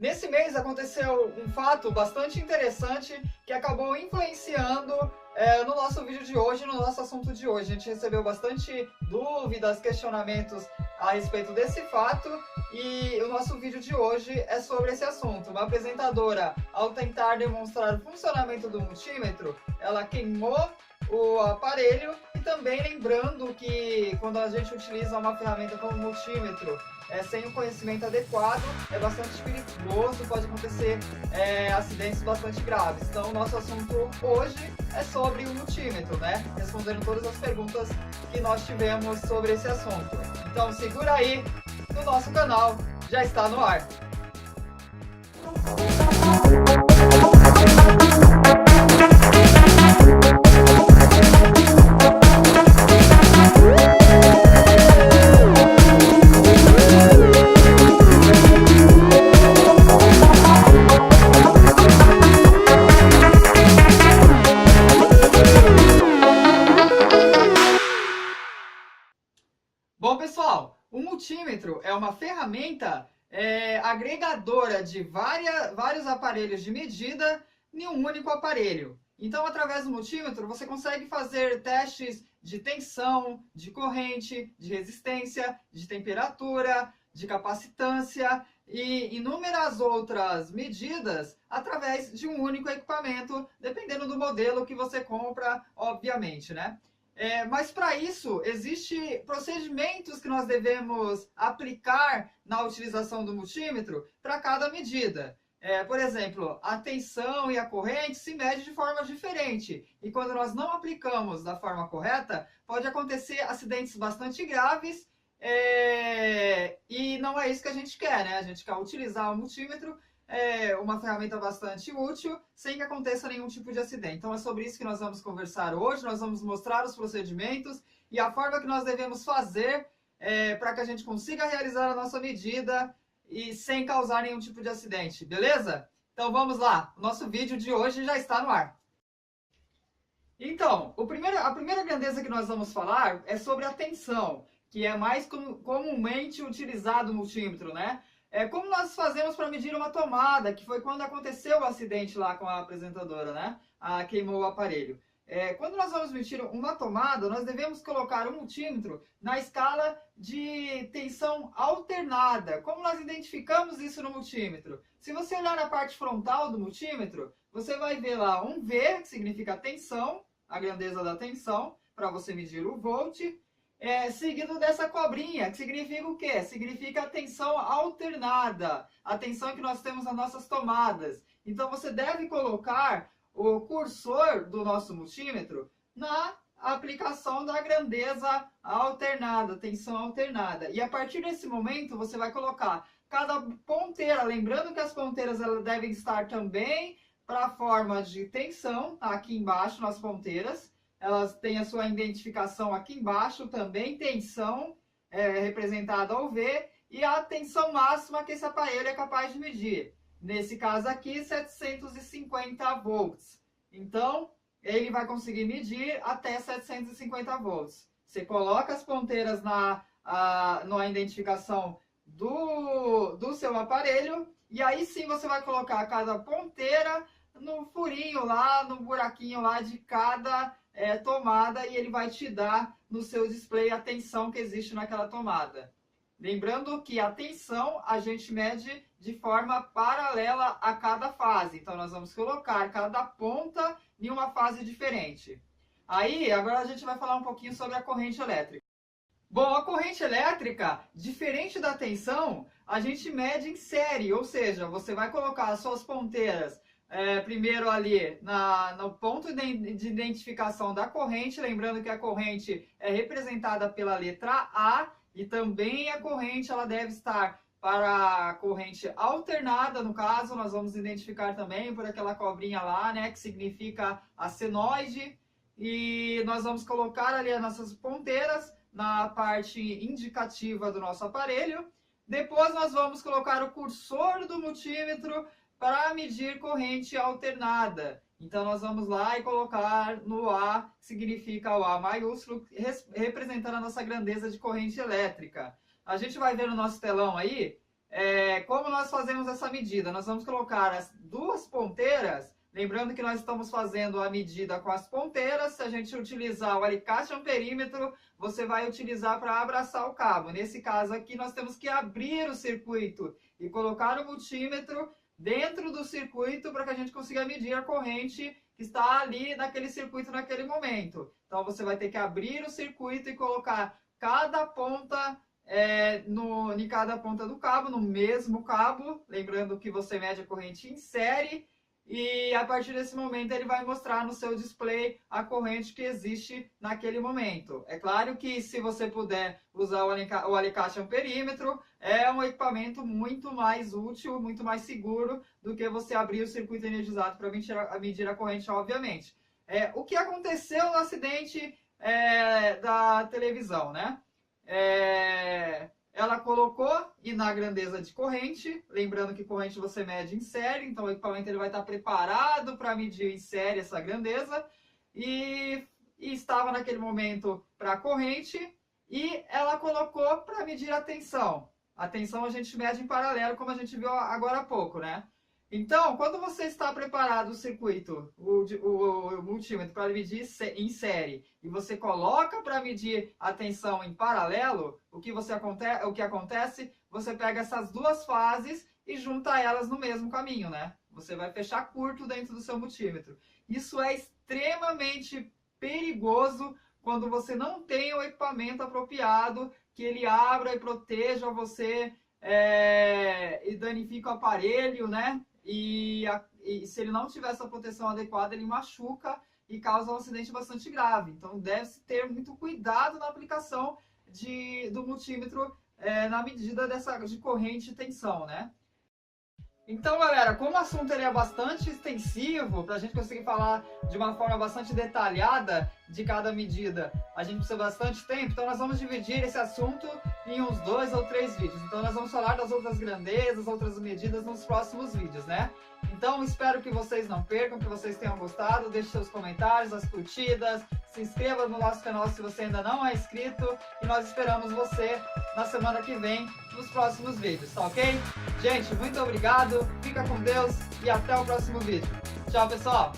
Nesse mês aconteceu um fato bastante interessante que acabou influenciando no nosso vídeo de hoje, no nosso assunto de hoje. A gente recebeu bastante dúvidas, questionamentos a respeito desse fato e o nosso vídeo de hoje é sobre esse assunto. Uma apresentadora, ao tentar demonstrar o funcionamento do multímetro, ela queimou o aparelho e também lembrando que quando a gente utiliza uma ferramenta como o multímetro sem o conhecimento adequado, é bastante perigoso, pode acontecer acidentes bastante graves. Então, o nosso assunto hoje é sobre o multímetro, né? Respondendo todas as perguntas que nós tivemos sobre esse assunto. Então, segura aí, no nosso canal já está no ar. Bom, pessoal, o multímetro é uma ferramenta agregadora de vários aparelhos de medida em um único aparelho. Então, através do multímetro, você consegue fazer testes de tensão, de corrente, de resistência, de temperatura, de capacitância e inúmeras outras medidas através de um único equipamento, dependendo do modelo que você compra, obviamente, né? Mas para isso, existem procedimentos que nós devemos aplicar na utilização do multímetro para cada medida. Por exemplo, a tensão e a corrente se medem de forma diferente. E quando nós não aplicamos da forma correta, pode acontecer acidentes bastante graves e não é isso que a gente quer, né? A gente quer utilizar o multímetro, uma ferramenta bastante útil, sem que aconteça nenhum tipo de acidente. Então é sobre isso que nós vamos conversar hoje, nós vamos mostrar os procedimentos e a forma que nós devemos fazer para que a gente consiga realizar a nossa medida e sem causar nenhum tipo de acidente, beleza? Então vamos lá, o nosso vídeo de hoje já está no ar. Então, a primeira grandeza que nós vamos falar é sobre a tensão, que é mais comumente utilizado no multímetro, né? Como nós fazemos para medir uma tomada, que foi quando aconteceu o acidente lá com a apresentadora, né? Queimou o aparelho. Quando nós vamos medir uma tomada, nós devemos colocar o multímetro na escala de tensão alternada. Como nós identificamos isso no multímetro? Se você olhar na parte frontal do multímetro, você vai ver lá um V, que significa tensão, a grandeza da tensão, para você medir o volt. Seguido dessa cobrinha, que significa o quê? Significa a tensão alternada, a tensão que nós temos nas nossas tomadas. Então você deve colocar o cursor do nosso multímetro na aplicação da grandeza alternada, tensão alternada. E a partir desse momento você vai colocar cada ponteira, lembrando que as ponteiras elas devem estar também para a forma de tensão, tá? Aqui embaixo nas ponteiras. Elas têm a sua identificação aqui embaixo também, tensão representada ao V, e a tensão máxima que esse aparelho é capaz de medir. Nesse caso aqui, 750 volts. Então, ele vai conseguir medir até 750 volts. Você coloca as ponteiras na identificação do seu aparelho, e aí sim você vai colocar cada ponteira no furinho lá, no buraquinho lá de cada tomada, e ele vai te dar no seu display a tensão que existe naquela tomada. Lembrando que a tensão a gente mede de forma paralela a cada fase. Então nós vamos colocar cada ponta em uma fase diferente. Aí, agora a gente vai falar um pouquinho sobre a corrente elétrica. Bom, a corrente elétrica, diferente da tensão, a gente mede em série, ou seja, você vai colocar as suas ponteiras primeiro ali no ponto de identificação da corrente, lembrando que a corrente é representada pela letra A, e também a corrente ela deve estar para a corrente alternada, no caso, nós vamos identificar também por aquela cobrinha lá, né, que significa a senoide, e nós vamos colocar ali as nossas ponteiras na parte indicativa do nosso aparelho. Depois nós vamos colocar o cursor do multímetro para medir corrente alternada. Então nós vamos lá e colocar no A, que significa o A maiúsculo, representando a nossa grandeza de corrente elétrica. A gente vai ver no nosso telão aí como nós fazemos essa medida? Nós vamos colocar as duas ponteiras, lembrando que nós estamos fazendo a medida com as ponteiras. Se a gente utilizar o alicate amperímetro, você vai utilizar para abraçar o cabo. Nesse caso aqui, nós temos que abrir o circuito e colocar o multímetro dentro do circuito para que a gente consiga medir a corrente que está ali naquele circuito naquele momento. Então, você vai ter que abrir o circuito e colocar cada ponta em cada ponta do cabo, no mesmo cabo. Lembrando que você mede a corrente em série. E a partir desse momento ele vai mostrar no seu display a corrente que existe naquele momento. É claro que se você puder usar o alicate amperímetro, é um equipamento muito mais útil, muito mais seguro do que você abrir o circuito energizado para medir a corrente, obviamente. O que aconteceu no acidente da televisão, né? Ela colocou e na grandeza de corrente, lembrando que corrente você mede em série, então o equipamento ele vai estar preparado para medir em série essa grandeza, e estava naquele momento para corrente, e ela colocou para medir a tensão. A tensão a gente mede em paralelo, como a gente viu agora há pouco, né? Então, quando você está preparado o circuito, o multímetro para medir em série, e você coloca para medir a tensão em paralelo, o que acontece? Você pega essas duas fases e junta elas no mesmo caminho, né? Você vai fechar curto dentro do seu multímetro. Isso é extremamente perigoso quando você não tem o equipamento apropriado, que ele abra e proteja você e danifica o aparelho, né? E se ele não tiver essa proteção adequada, ele machuca e causa um acidente bastante grave. Então deve-se ter muito cuidado na aplicação do multímetro na medida de corrente e tensão, né? Então, galera, como o assunto ele é bastante extensivo, para a gente conseguir falar de uma forma bastante detalhada de cada medida, a gente precisa bastante tempo, então nós vamos dividir esse assunto em uns 2 ou 3 vídeos. Então nós vamos falar das outras grandezas, outras medidas nos próximos vídeos, né? Então espero que vocês não percam, que vocês tenham gostado, deixe seus comentários, as curtidas, se inscreva no nosso canal se você ainda não é inscrito, e nós esperamos você na semana que vem nos próximos vídeos, tá ok? Gente, muito obrigado, fica com Deus e até o próximo vídeo. Tchau, pessoal!